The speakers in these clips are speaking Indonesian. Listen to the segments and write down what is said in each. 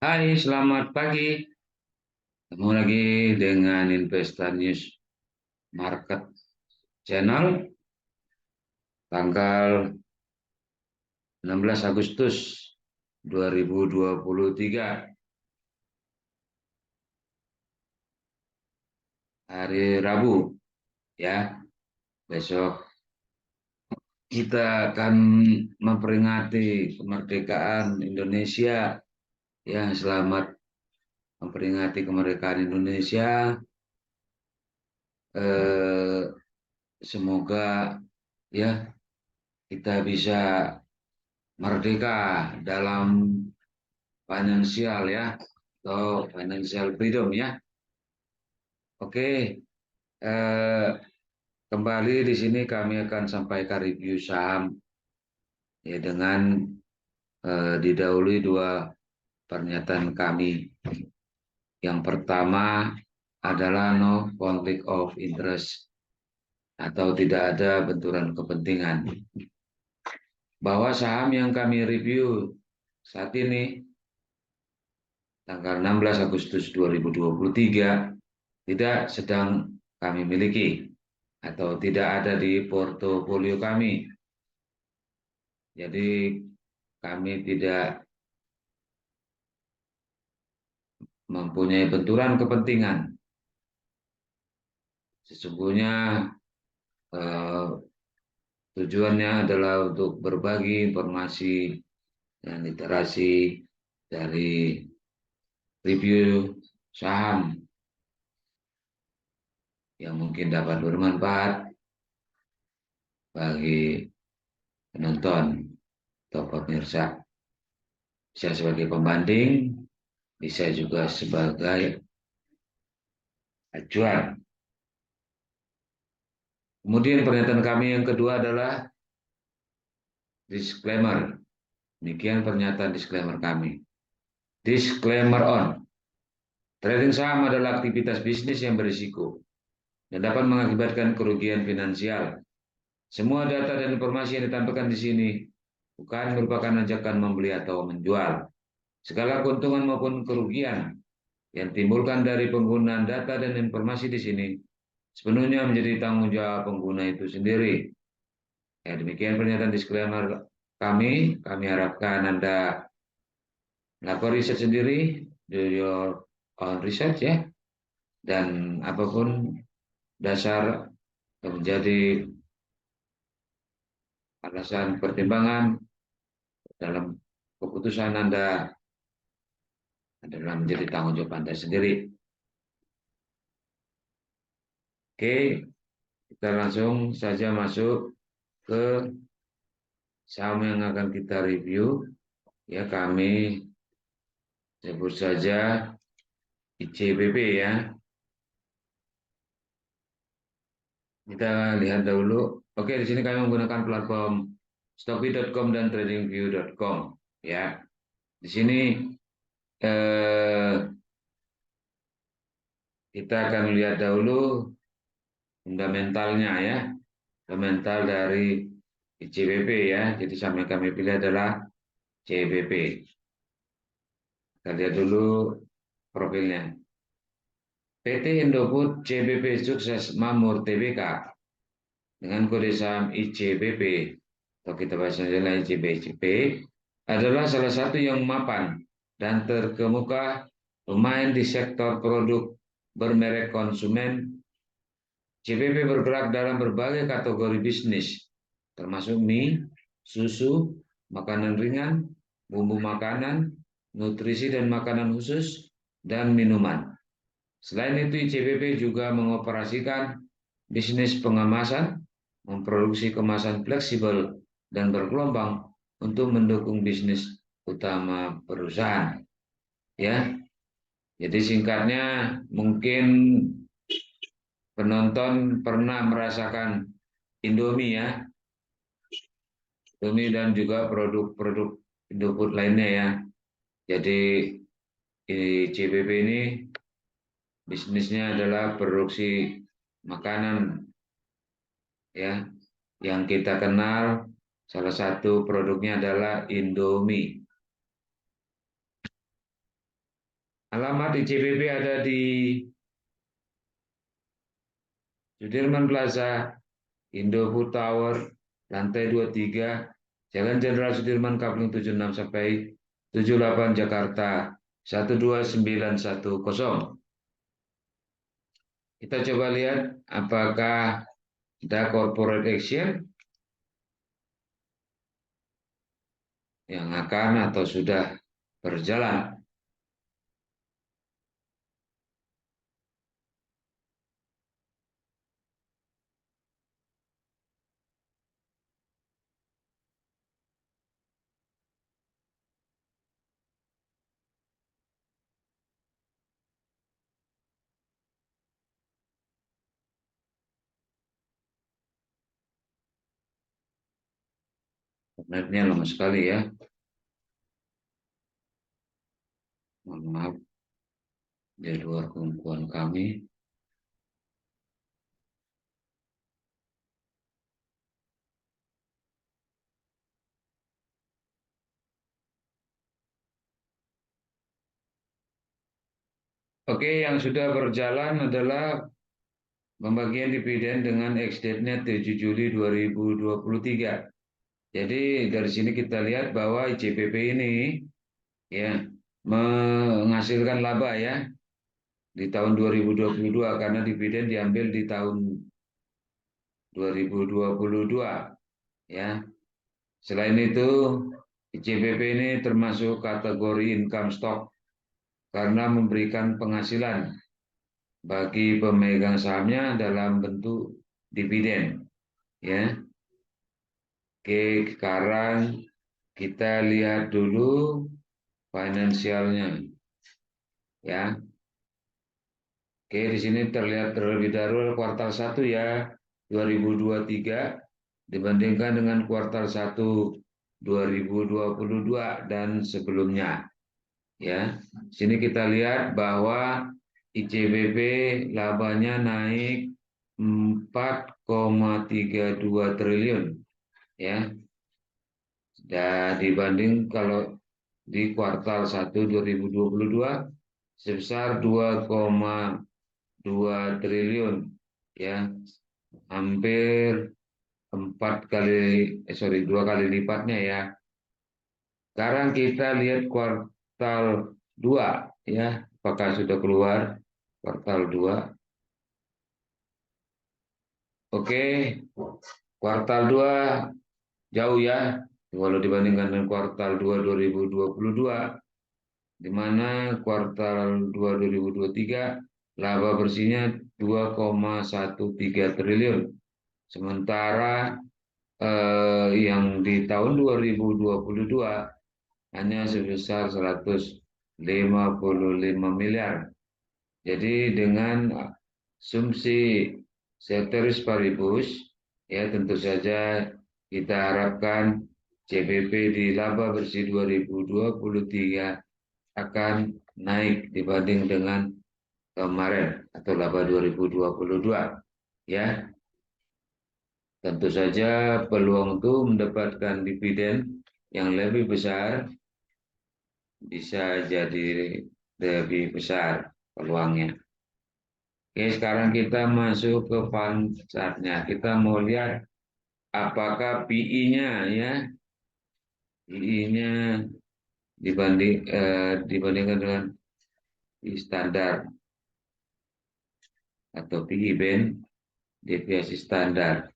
Hai, selamat pagi. Ketemu lagi dengan Investa News Market Channel tanggal 16 Agustus 2023, hari Rabu ya. Besok kita akan memperingati kemerdekaan Indonesia. Ya, selamat memperingati kemerdekaan Indonesia. Eh, Semoga ya kita bisa merdeka dalam finansial ya, atau financial freedom ya. Oke, eh, kembali di sini kami akan sampaikan review saham ya, dengan didahului dua pernyataan kami. Yang pertama adalah no conflict of interest, atau tidak ada benturan kepentingan. Bahwa saham yang kami review saat ini tanggal 16 Agustus 2023 tidak sedang kami miliki atau tidak ada di portofolio kami. Jadi kami tidak mempunyai benturan kepentingan. Sesungguhnya eh, tujuannya adalah untuk berbagi informasi dan literasi dari review saham yang mungkin dapat bermanfaat bagi penonton atau pemirsa. Bisa sebagai pembanding, bisa juga sebagai acuan. Kemudian pernyataan kami yang kedua adalah disclaimer. Demikian pernyataan disclaimer kami. Disclaimer on. Trading saham adalah aktivitas bisnis yang berisiko dan dapat mengakibatkan kerugian finansial. Semua data dan informasi yang ditampilkan di sini bukan merupakan ajakan membeli atau menjual. Segala keuntungan maupun kerugian yang timbulkan dari penggunaan data dan informasi di sini sepenuhnya menjadi tanggung jawab pengguna itu sendiri. Ya, demikian pernyataan disclaimer kami. Kami harapkan Anda melakukan riset sendiri, do your own research ya, dan apapun dasar yang menjadi alasan pertimbangan dalam keputusan Anda adalah menjadi tanggung jawab Anda sendiri. Oke, kita langsung saja masuk ke saham yang akan kita review. Ya, kami sebut saja ICBP ya. Kita lihat dahulu. Oke, di sini kami menggunakan platform Stockbit.com dan TradingView.com ya. Di sini eh, kita akan lihat dahulu fundamentalnya ya, fundamental dari ICBP ya. Jadi saham yang kami pilih adalah CBP. Kita lihat dulu profilnya. PT Indofood CBP Sukses Makmur Tbk dengan kode saham ICBP atau kita bahasa adalah ICBP adalah salah satu yang mapan dan terkemuka pemain di sektor produk bermerek konsumen. CBP bergerak dalam berbagai kategori bisnis, termasuk mie, susu, makanan ringan, bumbu makanan, nutrisi dan makanan khusus, dan minuman. Selain itu, ICBP juga mengoperasikan bisnis pengemasan, memproduksi kemasan fleksibel dan bergelombang untuk mendukung bisnis utama perusahaan. Ya, jadi singkatnya mungkin penonton pernah merasakan Indomie ya, Indomie dan juga produk-produk Indofood lainnya ya. Jadi CBP ini bisnisnya adalah produksi makanan ya, yang kita kenal salah satu produknya adalah Indomie. Alamat ICBP ada di Sudirman Plaza, Indofood Tower, lantai 23, Jalan Jenderal Sudirman, Kapling 76 sampai 78, Jakarta 12910. Kita coba lihat apakah ada corporate action yang akan atau sudah berjalan. Internetnya lama sekali ya. Mohon maaf, di luar kemampuan kami. Oke, yang sudah berjalan adalah pembagian dividen dengan ex-date-nya 7 Juli 2023. Jadi dari sini kita lihat bahwa ICBP ini ya menghasilkan laba ya di tahun 2022 karena dividen diambil di tahun 2022 ya. Selain itu, ICBP ini termasuk kategori income stock karena memberikan penghasilan bagi pemegang sahamnya dalam bentuk dividen ya. Oke, sekarang kita lihat dulu finansialnya ya. Oke, di sini terlihat terlebih dahulu kuartal 1 ya 2023 dibandingkan dengan kuartal 1 2022 dan sebelumnya ya. Sini kita lihat bahwa ICBP labanya naik 4,32 triliun ya. Dan dibanding kalau di kuartal 1 2022 sebesar 2,2 triliun ya. Hampir 2 kali lipatnya ya. Sekarang kita lihat kuartal 2 ya, apakah sudah keluar kuartal 2. Oke, kuartal 2 jauh ya kalau dibandingkan dengan kuartal 2 2022 di mana kuartal 2 2023 laba bersihnya 2,13 triliun. Sementara yang di tahun 2022 hanya sebesar 155 miliar. Jadi dengan asumsi ceteris paribus, ya tentu saja kita harapkan CBP di laba bersih 2023 akan naik dibanding dengan kemarin atau laba 2022. Ya, tentu saja peluang itu mendapatkan dividen yang lebih besar bisa jadi lebih besar peluangnya. Oke, sekarang kita masuk ke fund chart-nya. Kita mau lihat apakah PI-nya ya, PI-nya dibandingkan dengan PI standar atau PI band deviasi standar.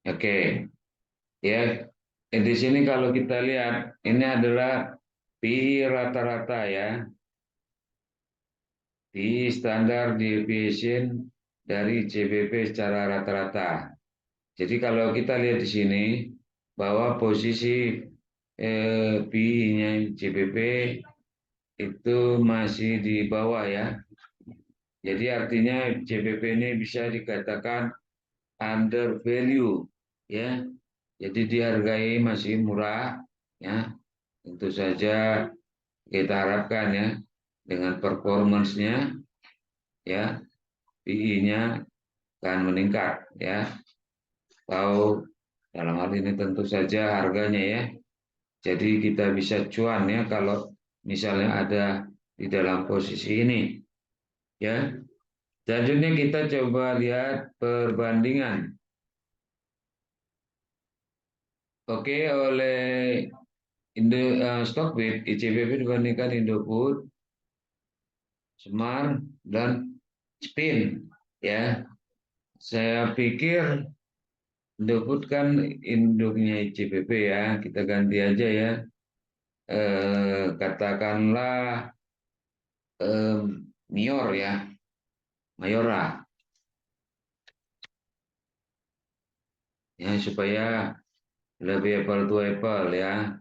Oke, ya. Di sini kalau kita lihat ini adalah PI rata-rata ya, PI standar deviation dari CBP secara rata-rata. Jadi kalau kita lihat di sini bahwa posisi PI-nya CBP itu masih di bawah ya, Jadi artinya JPP ini bisa dikatakan under value, ya. Jadi dihargai masih murah, ya. Tentu saja kita harapkan ya dengan performance-nya, ya, PI-nya akan meningkat, ya. Atau dalam hal ini tentu saja harganya, ya. Jadi kita bisa cuan ya kalau misalnya ada di dalam posisi ini, ya. Selanjutnya kita coba lihat perbandingan. Oke, oleh Stockbit, ICBP dibandingkan Indofood, Semar, dan Spin. Ya, saya pikir Indofood kan induknya ICBP ya, kita ganti aja ya. Katakanlah Mior ya, Mayora, ya supaya lebih apple to apple ya.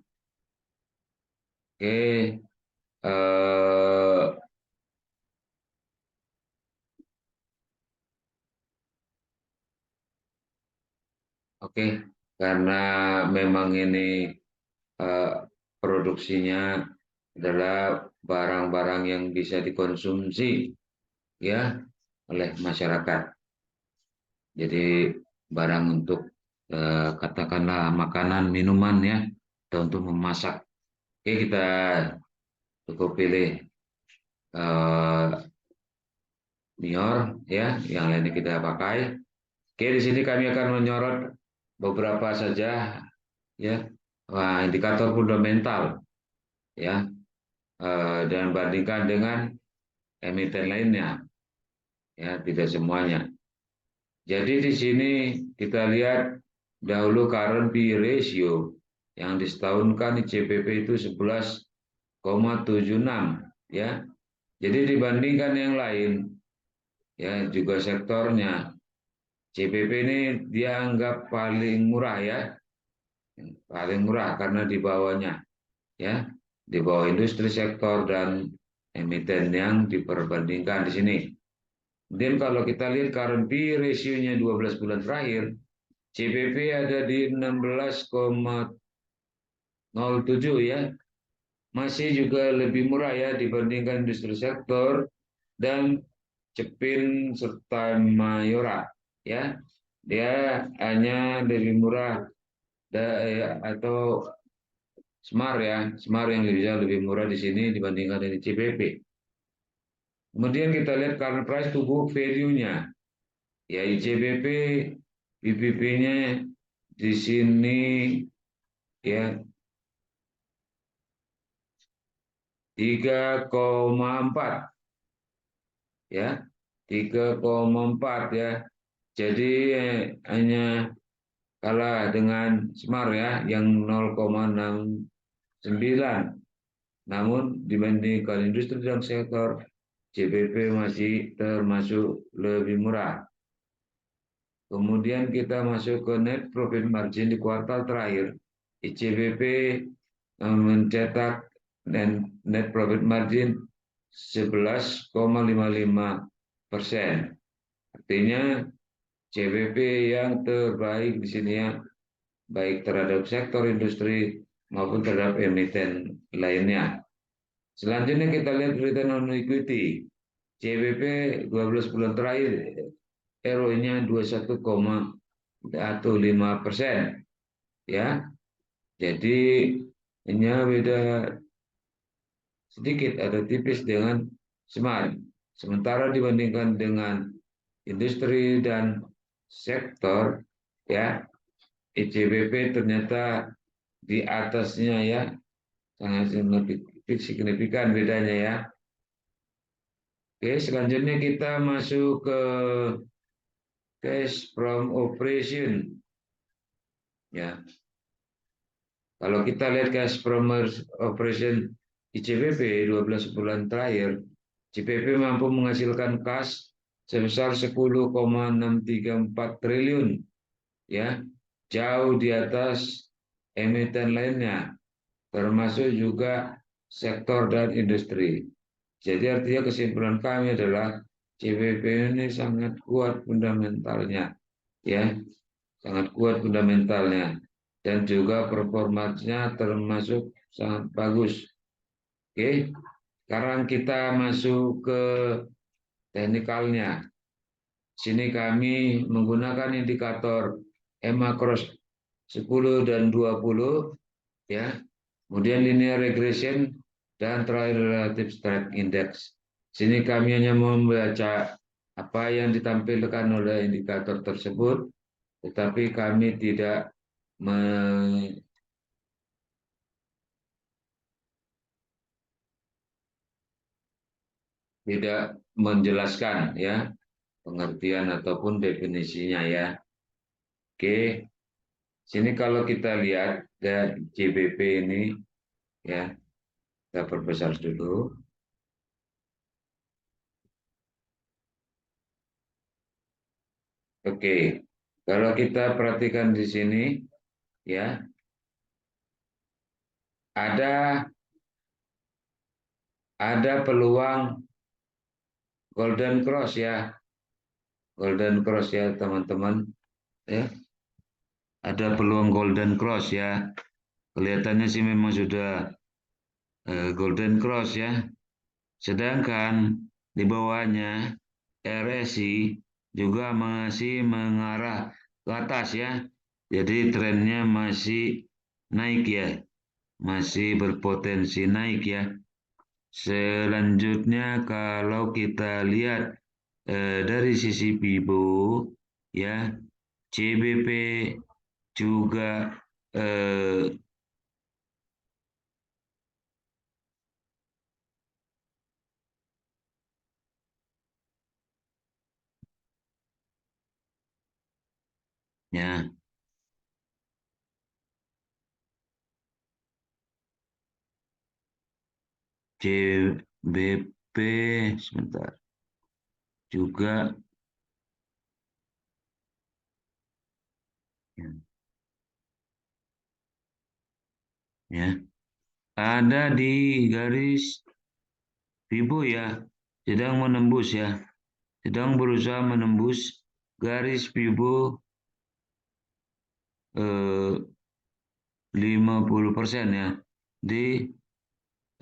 Oke, eh, oke, karena memang ini eh, produksinya adalah barang-barang yang bisa dikonsumsi ya oleh masyarakat. Jadi barang untuk katakanlah makanan, minuman ya, atau untuk memasak. Oke, kita cukup pilih eh, Nior ya, yang lainnya kita pakai. Oke, di sini kami akan menyorot beberapa saja ya, indikator fundamental ya, dan bandingkan dengan emiten lainnya ya, tidak semuanya. Jadi di sini kita lihat dahulu current P ratio yang disetahunkan di CPP itu 11,76 ya. Jadi dibandingkan yang lain ya juga sektornya CPP ini dianggap paling murah ya, paling murah karena di bawahnya ya, di bawah industri sektor dan emiten yang diperbandingkan di sini. Kemudian kalau kita lihat current P ratio-nya 12 bulan terakhir, CPP ada di 16,07 ya, masih juga lebih murah ya dibandingkan industri sektor dan Cepin serta Mayora ya. Dia hanya lebih murah atau Smart ya, Smart yang lebih murah di sini dibandingkan dengan CPP. Kemudian kita lihat current price to book value-nya. Ya ICBP BBP-nya di sini ya 3,4 ya, 3,4 ya. Jadi hanya kalah dengan Smart ya yang 0,69. Namun dibandingkan industri dan sektor CPP masih termasuk lebih murah. Kemudian kita masuk ke net profit margin di kuartal terakhir. ICBP mencetak net profit margin 11,55%. Artinya CBP yang terbaik di sini ya, baik terhadap sektor industri maupun terhadap emiten lainnya. Selanjutnya kita lihat return on equity. CBP 12 bulan terakhir ROE-nya 21,15% ya. Jadi ini beda sedikit atau tipis dengan Smart. Sementara dibandingkan dengan industri dan sektor ya, ICBP ternyata di atasnya ya, sangat signifikan bedanya ya. Oke, selanjutnya kita masuk ke cash from operation. Ya, kalau kita lihat cash from operation ICBP 12 bulan terakhir, CPP mampu menghasilkan kas sebesar 10,634 triliun, ya, jauh di atas emiten lainnya, termasuk juga sektor dan industri. Jadi artinya kesimpulan kami adalah CBP ini sangat kuat fundamentalnya, ya, sangat kuat fundamentalnya, dan juga performanya termasuk sangat bagus. Oke, sekarang kita masuk ke teknikalnya. Sini kami menggunakan indikator EMA cross 10 dan 20, ya. Kemudian linear regression dan trial relative strength index. Sini kami hanya membaca apa yang ditampilkan oleh indikator tersebut, tetapi kami tidak menjelaskan, ya, pengertian ataupun definisinya, ya. Oke, sini kalau kita lihat dari JBP ini, ya, kita perbesar dulu. Oke, kalau kita perhatikan di sini, ya, ada peluang golden cross, ya, golden cross, ya teman-teman, ya, ada peluang golden cross, ya, kelihatannya sih memang sudah golden cross, ya, sedangkan di bawahnya RSI juga masih mengarah ke atas, ya, jadi trennya masih naik, ya, masih berpotensi naik, ya. Selanjutnya kalau kita lihat dari sisi Fibo, ya, CBP juga ya, CBP sebentar juga, ya, ya, ada di garis Fibo, ya, sedang menembus, ya, sedang berusaha menembus garis Fibo 50%, ya, di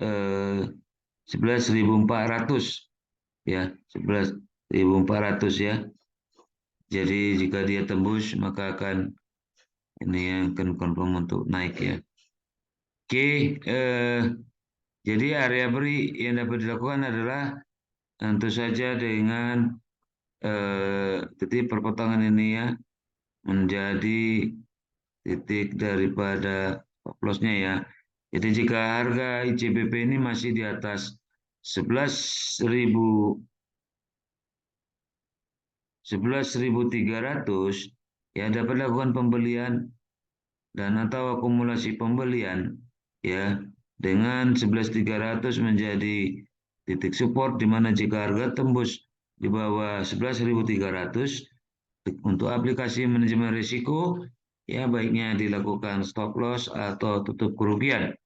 11.400, ya, 11.400, ya. Jadi jika dia tembus maka akan ini yang akan confirm untuk naik, ya. Oke, jadi area beri yang dapat dilakukan adalah tentu saja dengan titik perpotongan ini, ya, menjadi titik daripada stop loss-nya, ya. Jadi jika harga ICBP ini masih di atas 11.000 11.300, ya, dapat dilakukan pembelian dan atau akumulasi pembelian, ya, dengan 11.300 menjadi titik support, di mana jika harga tembus di bawah 11.300 untuk aplikasi manajemen risiko, ya, baiknya dilakukan stop loss atau tutup kerugian.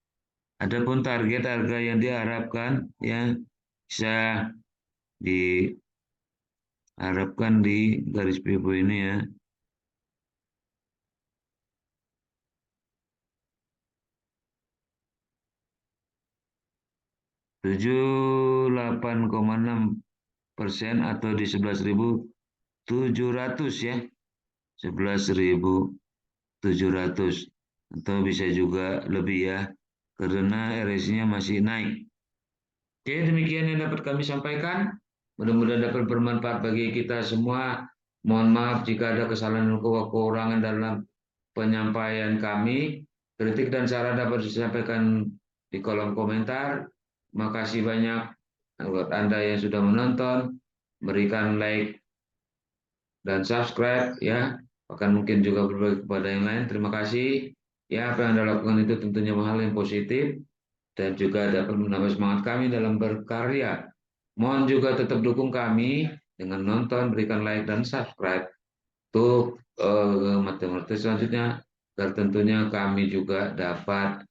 Adapun target harga yang diharapkan, ya, bisa diharapkan di garis Fibo ini, ya, 78,6% atau di 11.700, ya, 11.700 atau bisa juga lebih, ya, karena RSI-nya masih naik. Oke, demikian yang dapat kami sampaikan. Mudah-mudahan dapat bermanfaat bagi kita semua. Mohon maaf jika ada kesalahan dan kekurangan dalam penyampaian kami. Kritik dan saran dapat disampaikan di kolom komentar. Terima kasih banyak buat Anda yang sudah menonton. Berikan like dan subscribe, ya. Bahkan mungkin juga berbagi kepada yang lain. Terima kasih. Ya, apa yang Anda lakukan itu tentunya hal yang positif dan juga dapat menambah semangat kami dalam berkarya. Mohon juga tetap dukung kami dengan nonton, berikan like dan subscribe untuk materi-materi selanjutnya, agar tentunya kami juga dapat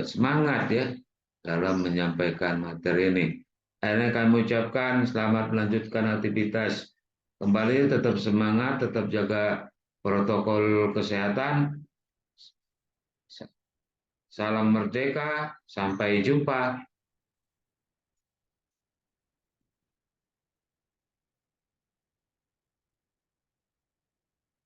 semangat, ya, dalam menyampaikan materi ini. Akhirnya kami ucapkan selamat melanjutkan aktivitas. Kembali tetap semangat, tetap jaga protokol kesehatan. Salam merdeka, sampai jumpa.